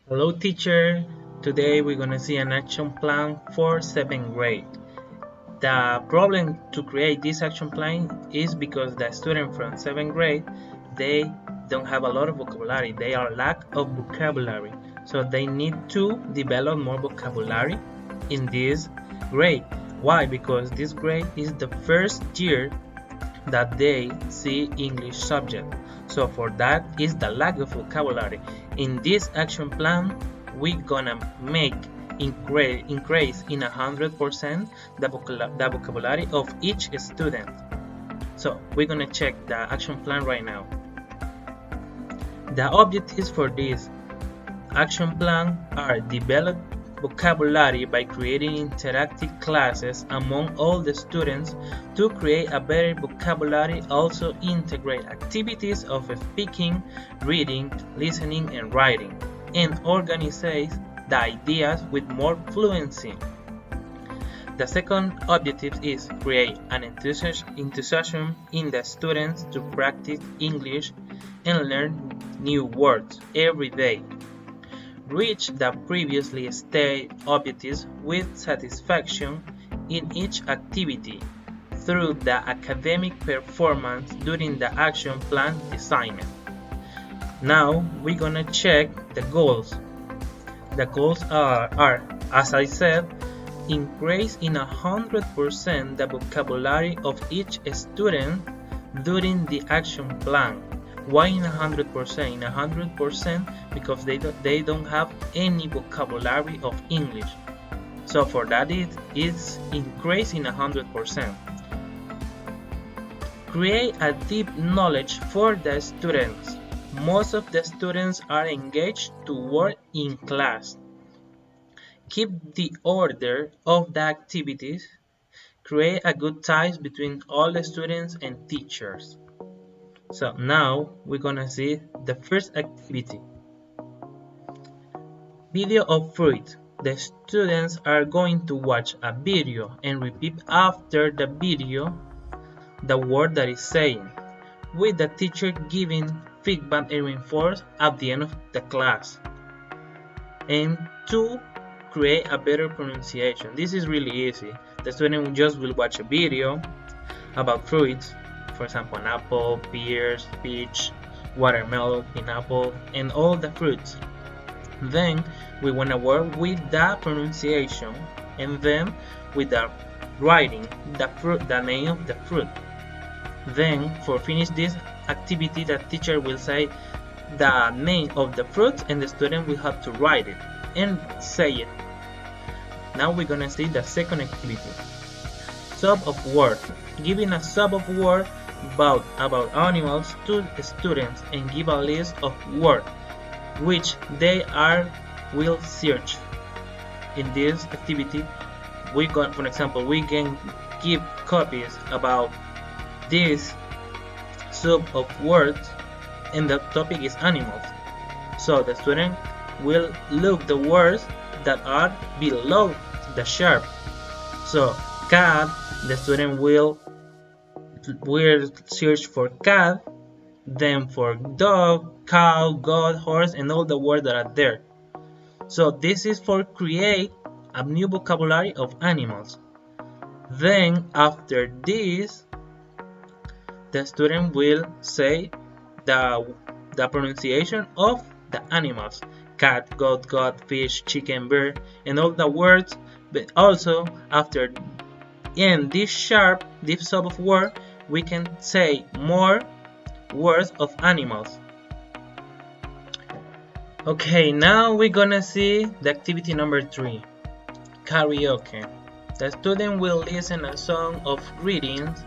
Hello teacher, today we're going to see an action plan for 7th grade. The problem to create this action plan is because the student from 7th grade, they don't have a lot of vocabulary, they are lack of vocabulary. So they need to develop more vocabulary in this grade. Why? Because this grade is the first year that they see English subject. So for that is the lack of vocabulary. In this action plan, we're gonna make increase in 100% the vocabulary of each student. So we're gonna check the action plan right now. The objectives for this action plan are develop vocabulary by creating interactive classes among all the students to create a better vocabulary. Also integrate activities of speaking, reading, listening, and writing, and organize the ideas with more fluency. The second objective is create an enthusiasm in the students to practice English and learn new words every day. Reach the previously stated objectives with satisfaction in each activity through the academic performance during the action plan assignment. Now we're gonna check the goals. The goals are as I said, increase in 100% the vocabulary of each student during the action plan. Why in 100%? In 100% because they don't have any vocabulary of English. So for that it's increase in 100%. Create a deep knowledge for the students. Most of the students are engaged to work in class. Keep the order of the activities. Create a good ties between all the students and teachers. So now we're gonna see the first activity. Video of fruit. The students are going to watch a video and repeat after the video the word that is saying, with the teacher giving feedback and reinforce at the end of the class. And to create a better pronunciation. This is really easy. The student just will watch a video about fruits, for example, an apple, pears, peach, watermelon, pineapple, and all the fruits. Then we want to work with the pronunciation, and then with the writing the name of the fruit. Then for finish this activity, the teacher will say the name of the fruit and the student will have to write it and say it. Now we're gonna see the second activity. Sub of word. Giving a sub of word about animals to students and give a list of words which they will search. In this activity, for example, we can give copies about this sub of words, and the topic is animals. So the student will look the words that are below the sharp. So cat, the student will search for cat, then for dog, cow, goat, horse, and all the words that are there. So this is for create a new vocabulary of animals. Then after this, the student will say the pronunciation of the animals: cat, goat, fish, chicken, bird, and all the words. But also after in this sub of word, we can say more words of animals. Okay, now we're gonna see the activity number 3, karaoke. The student will listen a song of greetings,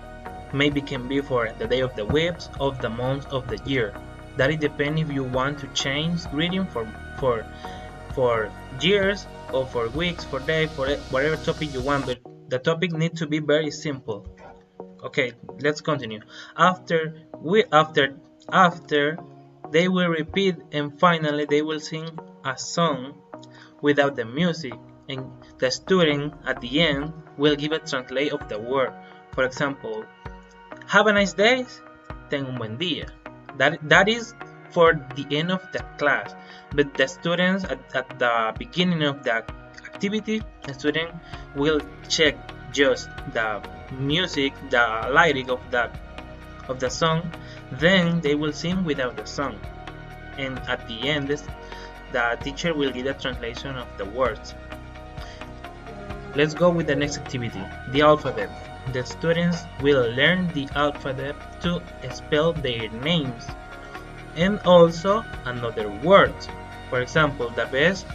maybe can be for the day of the weeks, of the month, of the year. That it depends if you want to change greeting for years or for weeks, for day, for whatever topic you want, but the topic needs to be very simple. Okay, let's continue. After they will repeat, and finally they will sing a song without the music, and the student at the end will give a translate of the word. For example, have a nice day, ten un buen día. That is for the end of the class. But the students at the beginning of the activity, the student will check just the music, the lyric of the song, then they will sing without the song, and at the end the teacher will give a translation of the words. Let's go with the next activity, the alphabet. The students will learn the alphabet to spell their names and also another words. For example, the best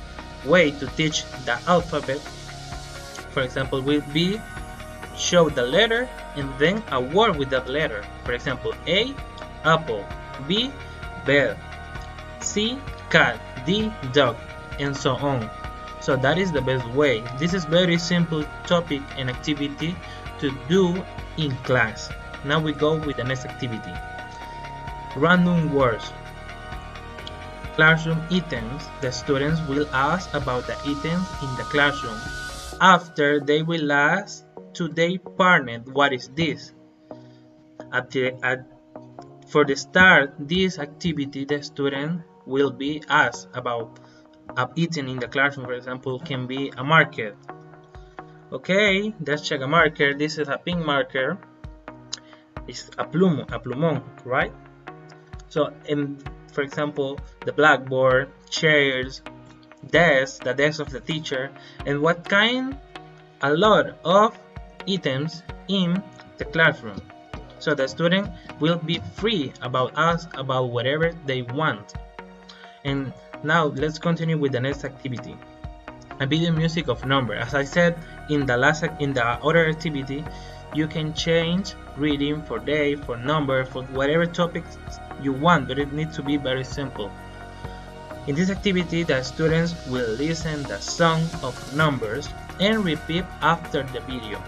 way to teach the alphabet, for example, will be show the letter and then a word with that letter. For example, A, apple, B, bed, C, cat, D, dog, and so on. So that is the best way. This is very simple topic and activity to do in class. Now we go with the next activity. Random words. Classroom items. The students will ask about the items in the classroom. After, they will ask to their partner, what is this? For the start this activity, the student will be asked about an item in the classroom. For example, can be a marker. Okay, let's check a marker. This is a pink marker. It's a plumón, right? So, for example, the blackboard, chairs, desk, the desk of the teacher, and what kind? A lot of items in the classroom. So the student will be free about ask about whatever they want. And now let's continue with the next activity. A video music of number. As I said in the other activity, you can change reading for day, for number, for whatever topics you want, but it needs to be very simple. In this activity, the students will listen the song of numbers and repeat after the video.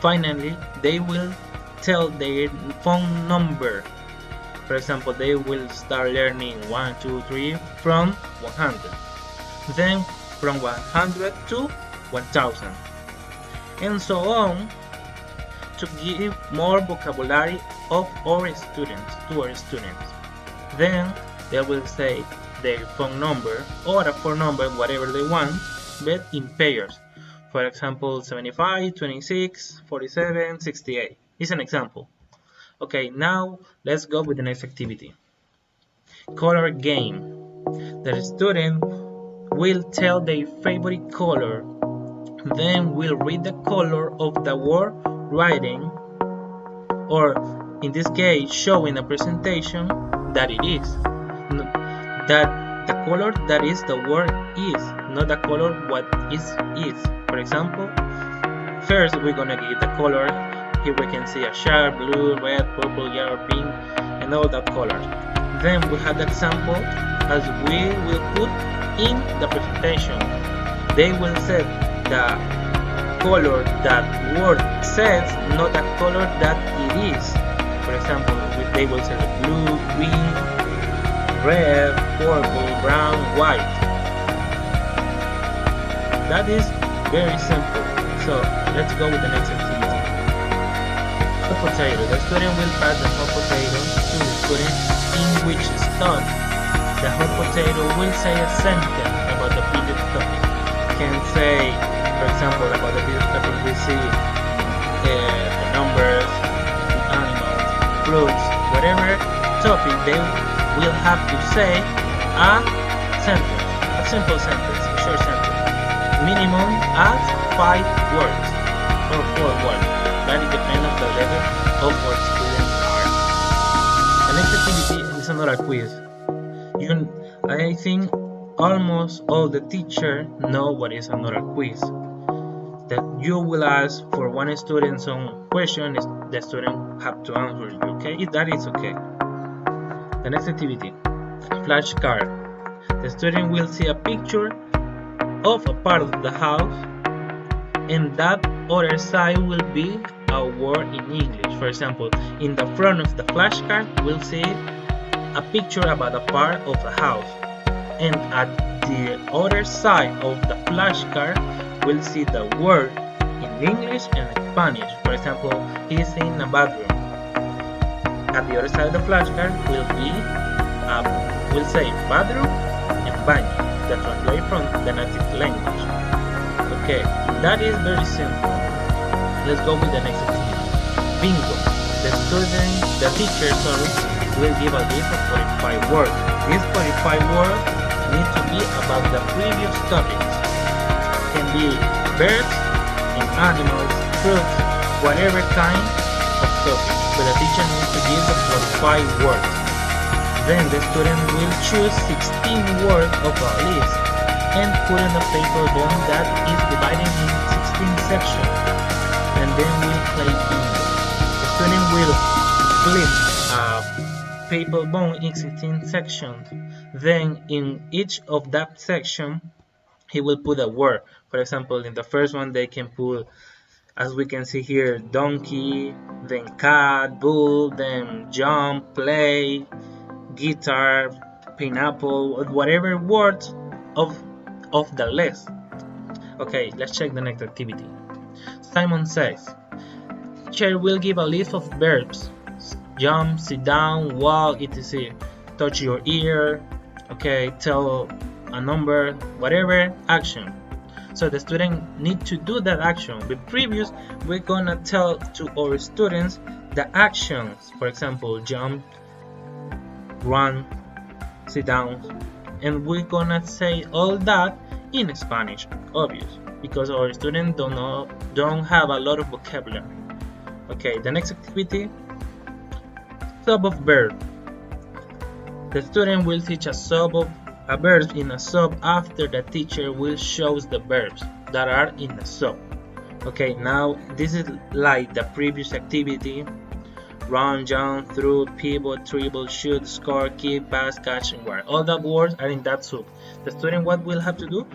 Finally, they will tell their phone number. For example, they will start learning 1, 2, 3 from 100. Then from 100 to 1000. And so on, to give more vocabulary of our students. Then they will say their phone number or a phone number, whatever they want, but in pairs. For example, 75, 26, 47, 68. It's an example. Okay, now let's go with the next activity. Color game. The student will tell their favorite color, then will read the color of the word writing, or in this case, showing a presentation that it is. That the color that is the word is, not the color what is. For example, first we're gonna give the color. Here we can see a sharp, blue, red, purple, yellow, pink, and all that colors. Then we have the example as we will put in the presentation. They will set the color that word says, not the color that it is. For example, they will say blue, green, red, purple, brown, white. That is very simple. So let's go with the next activity. Hot potato. The student will pass the hot potato to the student in which start. The hot potato will say a sentence about the previous topic. Can say, for example, about the previous topic we see the numbers, the animals, fruits, whatever topic they will have to say a sentence, a simple sentence, a short sentence, minimum at 5 words or 4 words. That depends on the level of what students are. The next activity is another quiz. I think almost all the teachers know what is another quiz. That you will ask for one student some question, the student have to answer you. Okay, that is okay. The next activity, flashcard. The student will see a picture of a part of the house, and that other side will be a word in English. For example, in the front of the flashcard, we'll see a picture about a part of the house, and at the other side of the flashcard, we'll see the word in English and Spanish. For example, he's in a bathroom. At the other side of the flashcard will be we'll say bathroom and baño, that translate from the native language. Okay, that is very simple. Let's go with the next activity. Bingo. The teacher, will give a list of 45 words. These 45 words need to be about the previous topics. Can be birds and animals, fruits, whatever kind of topic. But the teacher needs to give the 45 words. Then the student will choose 16 words of a list and put in a paper bone that is divided in 16 sections. And then we'll play bingo. The student will flip a paper bone in 16 sections. Then in each of that section, he will put a word. For example, in the first one, they can put, as we can see here, donkey, then cat, bull, then jump, play, guitar, pineapple, whatever words of the list. Okay, let's check the next activity. Simon says, teacher will give a list of verbs: jump, sit down, walk, etc. Touch your ear, okay, tell a number, whatever action. So the student need to do that action. With previous, we're gonna tell to our students the actions. For example, jump, run, sit down, and we're gonna say all that in Spanish, obvious, because our students don't have a lot of vocabulary. Okay, the next activity, sub of verb. The student will teach a sub of a verb in a sub after the teacher will shows the verbs that are in the sub. Okay, now this is like the previous activity: run, jump, throw, pivot, dribble, shoot, score, kick, pass, catch, and guard. All that words are in that sub. The student, what will have to do?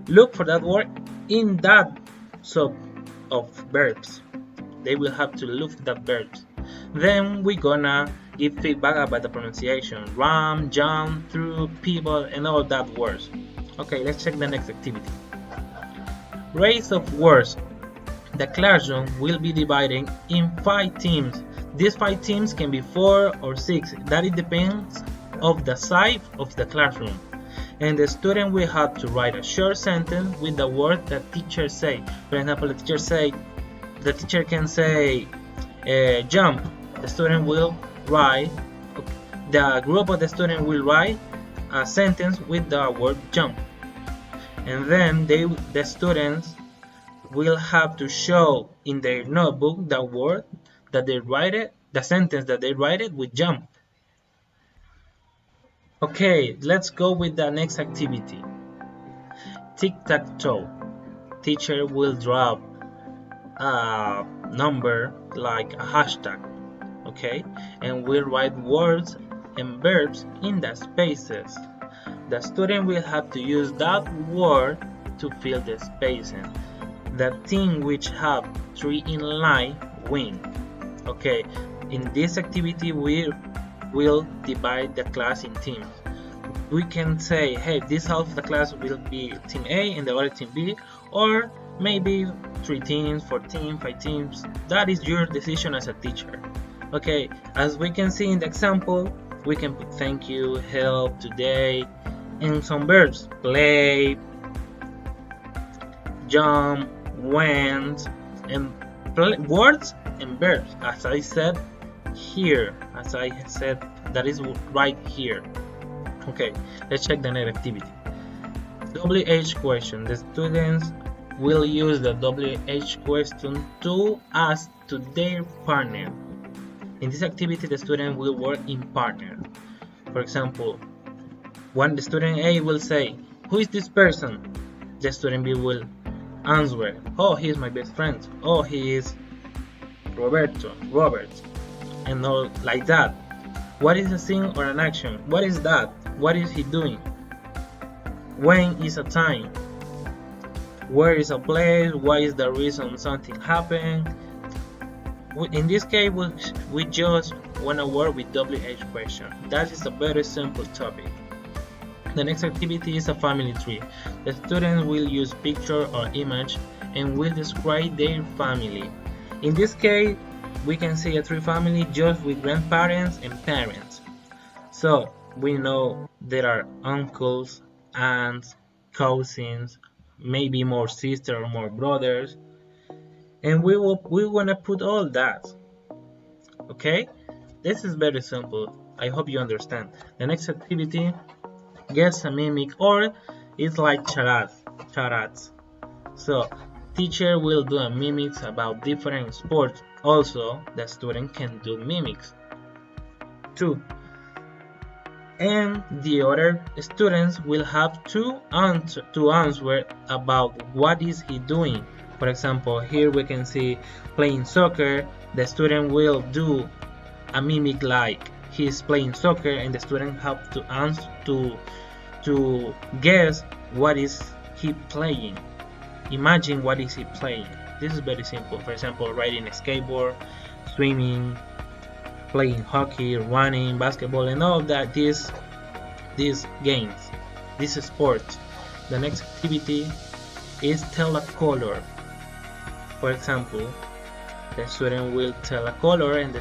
Look for that word in that sub of verbs. They will have to look for that verbs. Then we're gonna give feedback about the pronunciation: run, jump, through, pivot, and all that words. Okay, let's check the next activity. Race of words. The classroom will be divided in 5 teams. These 5 teams can be 4 or 6. That it depends of the size of the classroom. And the student will have to write a short sentence with the word that teacher say. For example, the teacher can say jump. The student will write, the group of the student will write a sentence with the word jump. And then the students will have to show in their notebook the word that they write it, the sentence that they write it with jump. Okay, let's go with the next activity. Tic-tac-toe. Teacher will drop a number like a hashtag, okay, and we'll write words and verbs in the spaces. The student will have to use that word to fill the spacing. The team which have 3 in line win. Okay, in this activity we will divide the class in teams. We can say, hey, this half of the class will be team A and the other team B, or maybe 3 teams, 4 teams, 5 teams. That is your decision as a teacher. Okay, as we can see in the example, we can put thank you, help, today, and some verbs: play, jump, went, and words and verbs, as I said here, that is right here. Okay, let's check the next activity. WH question. The students will use the WH question to ask to their partner. In this activity, the student will work in partner. For example, when the student A will say, who is this person? The student B will answer, oh, he is my best friend. Oh, he is Robert, and all like that. What is a thing or an action? What is that? What is he doing? When is a time? Where is a place? What is the reason something happened? In this case, we just want to work with WH question. That is a very simple topic. The next activity is a family tree. The students will use picture or image and will describe their family. In this case, we can see a tree family just with grandparents and parents. So we know there are uncles, aunts, cousins, maybe more sisters or more brothers, and we want to put all that. Okay, this is very simple. I hope you understand. The next activity, guess a mimic, or it's like charades. So teacher will do a mimics about different sports. Also, the student can do mimics too. And the other students will have to answer about what is he doing. For example, here we can see playing soccer. The student will do a mimic like he's playing soccer, and the student have to answer to guess what is he playing. Imagine what is he playing. This is very simple. For example, riding a skateboard, swimming, playing hockey, running, basketball, and all of that. These games, these sports. The next activity is tell a color. For example, the student will tell a color, and the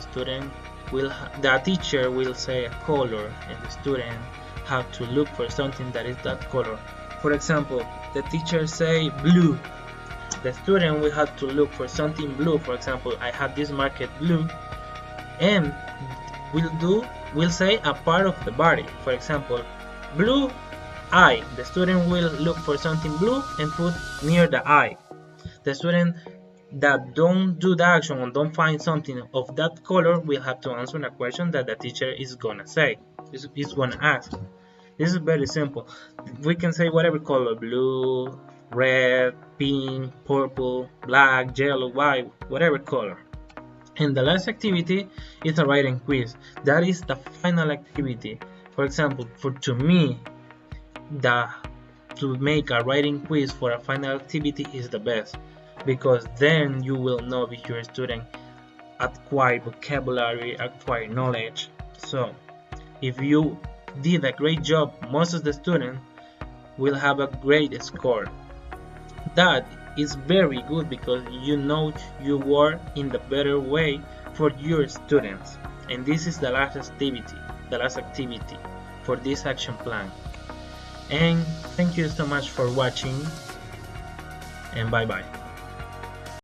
teacher will say a color, and the student have to look for something that is that color. For example, the teacher say blue. The student will have to look for something blue. For example, I have this market blue, and we'll say a part of the body. For example, blue eye. The student will look for something blue and put near the eye. The student that don't do the action or don't find something of that color will have to answer a question that the teacher is gonna say, is gonna ask. This is very simple. We can say whatever color, blue, red, pink, purple, black, yellow, white, whatever color. And the last activity is a writing quiz. That is the final activity. For example, to me, to make a writing quiz for a final activity is the best, because then you will know if your student acquire vocabulary, acquire knowledge. So if you did a great job, most of the students will have a great score. That is very good because you know you work in the better way for your students. And this is the last activity for this action plan. And thank you so much for watching, and bye bye.